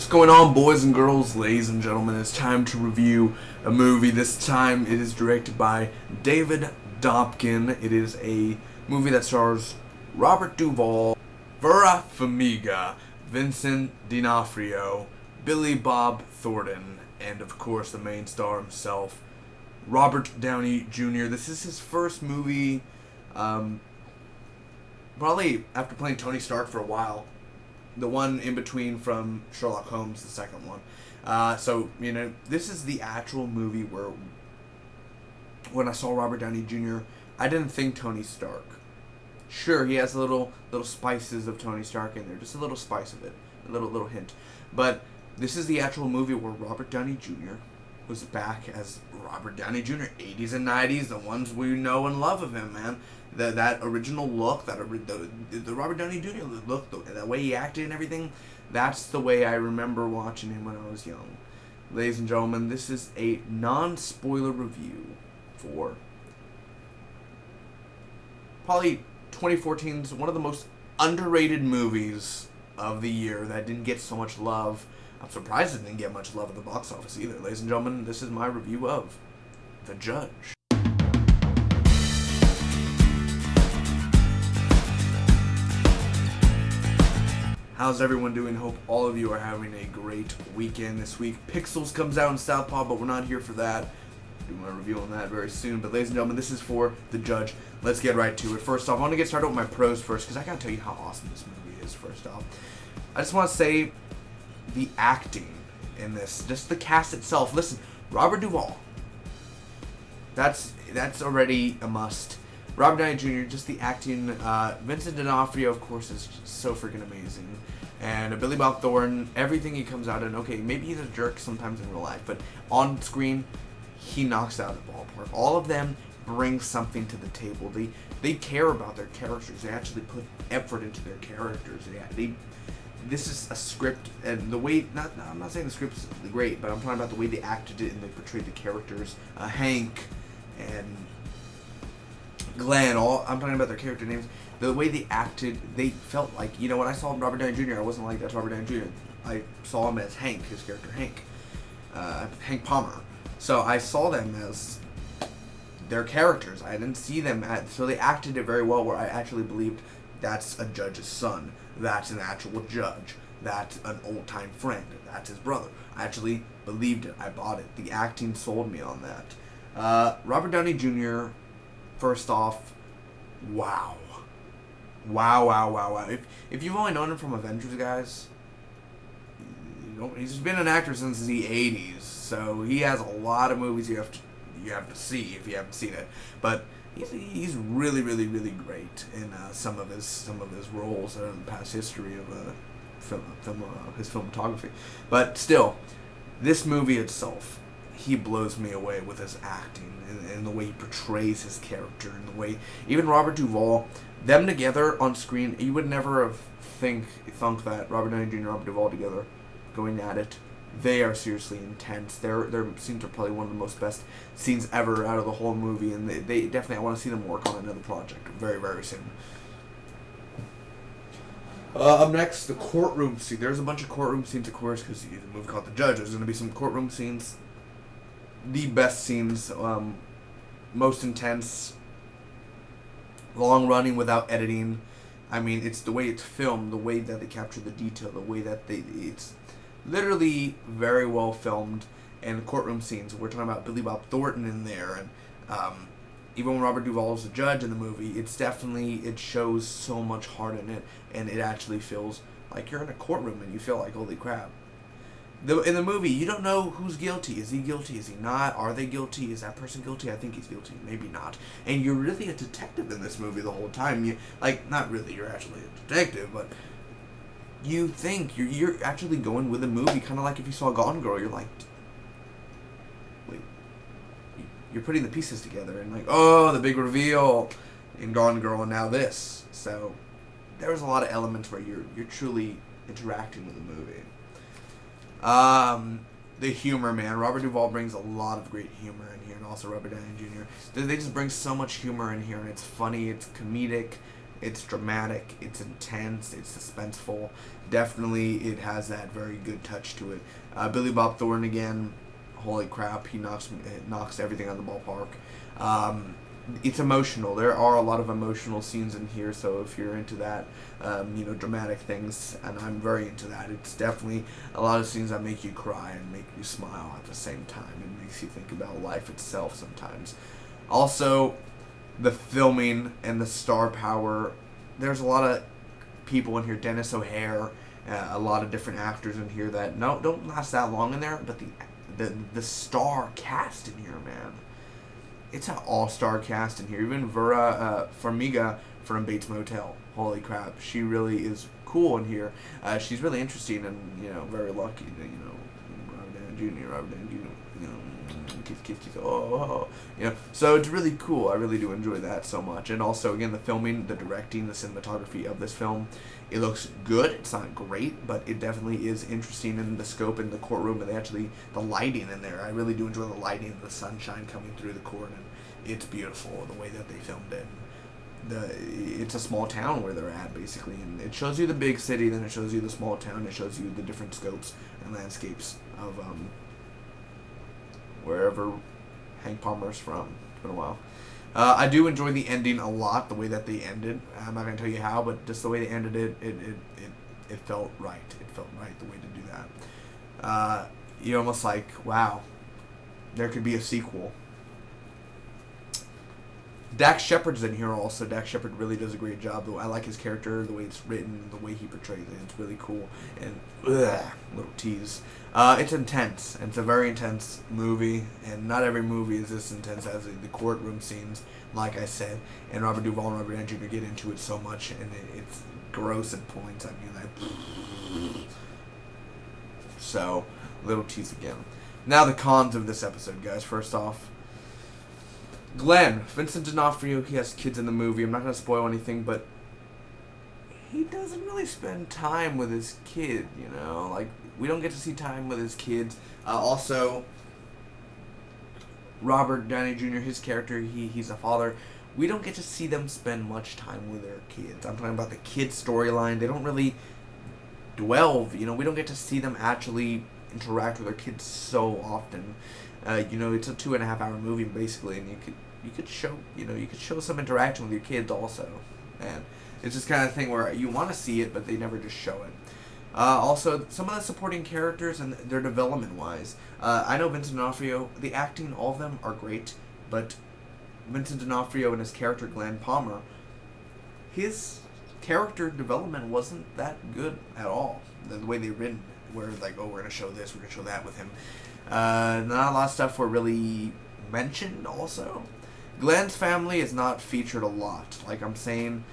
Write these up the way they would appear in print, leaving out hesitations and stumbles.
What's going on, boys and girls, ladies and gentlemen? It's time to review a movie. This time it is directed by David Dobkin. It is a movie that stars Robert Duvall, Vera Farmiga, Vincent D'Onofrio, Billy Bob Thornton, and of course the main star himself, Robert Downey Jr. This is his first movie, probably after playing Tony Stark for a while. The one in between from Sherlock Holmes, the second one. This is the actual movie where, when I saw Robert Downey Jr., I didn't think Tony Stark. Sure, he has little spices of Tony Stark in there, just a little spice of it, a little hint. But this is the actual movie where Robert Downey Jr. was back as Robert Downey Jr. 80s and 90s, the ones we know and love of him, man. That original look, the Robert Downey Jr. look, the way he acted and everything, that's the way I remember watching him when I was young. Ladies and gentlemen, this is a non-spoiler review for probably 2014's one of the most underrated movies of the year that didn't get so much love. I'm surprised it didn't get much love at the box office either. Ladies and gentlemen, this is my review of The Judge. How's everyone doing? Hope all of you are having a great weekend this week. Pixels comes out in Southpaw, but we're not here for that. I'll do my review on that very soon. But ladies and gentlemen, this is for The Judge. Let's get right to it. First off, I want to get started with my pros first, because I gotta tell you how awesome this movie is. First off, I just want to say the acting in this, just the cast itself. Listen, Robert Duvall. That's already a must. Robert Downey Jr., just the acting. Vincent D'Onofrio, of course, is so freaking amazing. And Billy Bob Thornton, everything he comes out in. Okay, maybe he's a jerk sometimes in real life, but on screen, he knocks out the ballpark. All of them bring something to the table. They care about their characters. They actually put effort into their characters. This is a script, and the way, I'm not saying the script's great, but I'm talking about the way they acted it and they portrayed the characters. Hank and Glenn, I'm talking about their character names. The way they acted, they felt like, you know, when I saw Robert Downey Jr., I wasn't like, that's Robert Downey Jr. I saw him as Hank, his character Hank. Hank Palmer. So I saw them as their characters. I didn't see them so they acted it very well, where I actually believed that's a judge's son. That's an actual judge. That's an old-time friend. That's his brother. I actually believed it. I bought it. The acting sold me on that. Robert Downey Jr., first off, wow. If you've only known him from Avengers, guys, he's been an actor since the 80s, so he has a lot of movies you have to see if you haven't seen it. But he's really great in some of his roles in the past history of his filmography. But still, this movie itself, he blows me away with his acting and the way he portrays his character, and the way even Robert Duvall, them together on screen, you would never have thunk that Robert Downey Jr. and Robert Duvall together going at it. They are seriously intense. Their scenes are probably one of the most best scenes ever out of the whole movie, and they definitely, I want to see them work on another project very soon. Up next, the courtroom scene. There's a bunch of courtroom scenes, of course, because it's a movie called The Judge. There's going to be some courtroom scenes. The best scenes, most intense, long running without editing. I mean, it's the way it's filmed, the way that they capture the detail, the way that it's literally very well filmed. And courtroom scenes, we're talking about Billy Bob Thornton in there, and even when Robert Duvall is the judge in the movie, it shows so much heart in it, and it actually feels like you're in a courtroom and you feel like, holy crap. In the movie, you don't know who's guilty. Is he guilty? Is he not? Are they guilty? Is that person guilty? I think he's guilty. Maybe not. And you're really a detective in this movie the whole time. Not really, you're actually a detective, but you think you're actually going with the movie, kind of like if you saw Gone Girl, you're like, wait, you're putting the pieces together, and like, oh, the big reveal in Gone Girl, and now this. So there's a lot of elements where you're truly interacting with the movie. The humor, man. Robert Duvall brings a lot of great humor in here, and also Robert Downey Jr. They just bring so much humor in here, and it's funny, it's comedic, It's dramatic, it's intense, it's suspenseful. Definitely, it has that very good touch to it. Billy Bob Thornton again, holy crap, he knocks everything out of the ballpark. It's emotional. There are a lot of emotional scenes in here, so if you're into that, dramatic things, and I'm very into that. It's definitely a lot of scenes that make you cry and make you smile at the same time. It makes you think about life itself sometimes. Also, the filming and the star power. There's a lot of people in here. Dennis O'Hare, a lot of different actors in here that don't last that long in there, but the star cast in here, man. It's an all-star cast in here. Even Vera Farmiga from Bates Motel. Holy crap, she really is cool in here. She's really interesting and very lucky that Robert Downey Jr. Kiss, So it's really cool. I really do enjoy that so much. And also, again, the filming, the directing, the cinematography of this film, it looks good. It's not great, but it definitely is interesting in the scope in the courtroom and the lighting in there. I really do enjoy the lighting, the sunshine coming through the court, and it's beautiful the way that they filmed it. It's a small town where they're at, basically, and it shows you the big city, then it shows you the small town, it shows you the different scopes and landscapes of wherever Hank Palmer's from. It's been a while. I do enjoy the ending a lot, the way that they ended. I'm not going to tell you how, but just the way they ended it felt right. It felt right the way to do that. You're almost like, wow, there could be a sequel. Dax Shepard's in here also. Dax Shepard really does a great job. I like his character, the way it's written, the way he portrays it. It's really cool. And, little tease. It's intense. It's a very intense movie, and not every movie is this intense as the courtroom scenes, like I said. And Robert Duvall and Robert Downey Jr. get into it so much, and it's gross at points. I mean, so, little tease again. Now the cons of this episode, guys. First off, Glenn, Vincent D'Onofrio, he has kids in the movie. I'm not going to spoil anything, but he doesn't really spend time with his kid, Like, we don't get to see time with his kids. Also, Robert Downey Jr., his character, he's a father. We don't get to see them spend much time with their kids. I'm talking about the kids' storyline. They don't really dwell, we don't get to see them actually interact with their kids so often. It's a 2.5 hour movie basically, and you could show some interaction with your kids also, and it's just kind of thing where you want to see it, but they never just show it. Also, some of the supporting characters and their development wise, I know Vincent D'Onofrio, the acting, all of them are great, but Vincent D'Onofrio and his character Glenn Palmer, his character development wasn't that good at all. The way they written, where like, we're gonna show this, we're gonna show that with him. Not a lot of stuff were really mentioned also. Glenn's family is not featured a lot. Like I'm saying,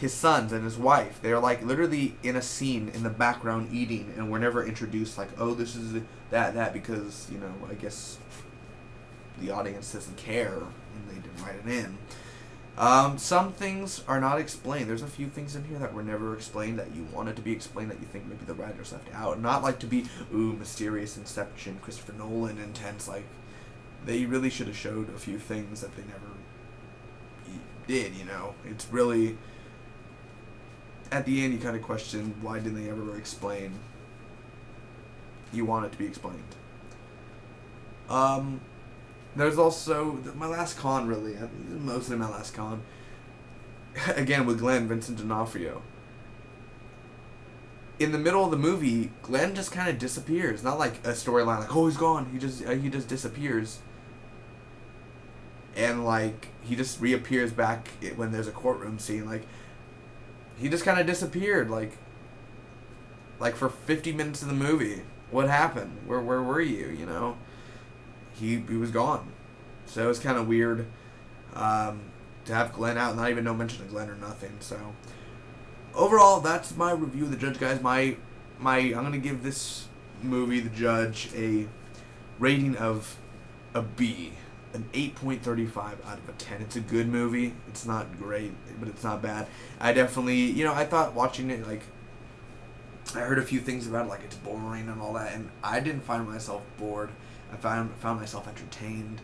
his sons and his wife, they're like literally in a scene in the background eating, and we're never introduced like, oh, this is that, because, I guess the audience doesn't care and they didn't write it in. Some things are not explained. There's a few things in here that were never explained that you wanted to be explained that you think maybe the writers left out. Not like to be, mysterious Inception, Christopher Nolan intense. Like, they really should have showed a few things that they never did, It's really, at the end you kind of question, why didn't they ever explain? You want it to be explained. There's also my last con, really. Mostly my last con. Again, with Glenn, Vincent D'Onofrio. In the middle of the movie, Glenn just kind of disappears. Not like a storyline like, oh, he's gone. He just disappears. And like he just reappears back when there's a courtroom scene. Like he just kind of disappeared. Like for 50 minutes of the movie. What happened? Where were you? He was gone. So it's kind of weird to have Glenn out, not even no mention of Glenn or nothing. So overall, that's my review of The Judge, guys. I'm gonna give this movie, The Judge, a rating of a B, an 8.35 out of a 10. It's a good movie. It's not great, but it's not bad. I definitely, I thought watching it, like, I heard a few things about it, like it's boring and all that, and I didn't find myself bored. I found myself entertained.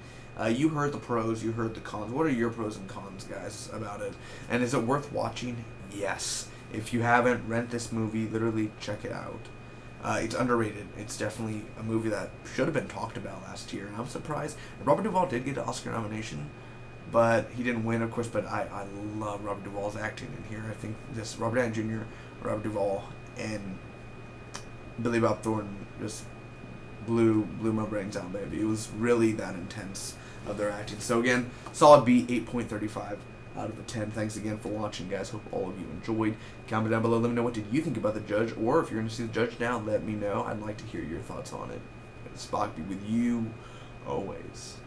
You heard the pros, you heard the cons. What are your pros and cons, guys, about it? And is it worth watching? Yes. If you haven't, rent this movie. Literally, check it out. It's underrated. It's definitely a movie that should have been talked about last year, and I'm surprised. Robert Duvall did get an Oscar nomination, but he didn't win, of course. But I love Robert Duvall's acting in here. I think this Robert Downey Jr., Robert Duvall, and Billy Bob Thornton just blew my brains out, baby. It was really that intense of their acting. So again, solid B, 8.35 out of a 10. Thanks again for watching, guys. Hope all of you enjoyed. Comment down below. Let me know what did you think about The Judge, or if you're going to see The Judge now, let me know. I'd like to hear your thoughts on it. Spock be with you always.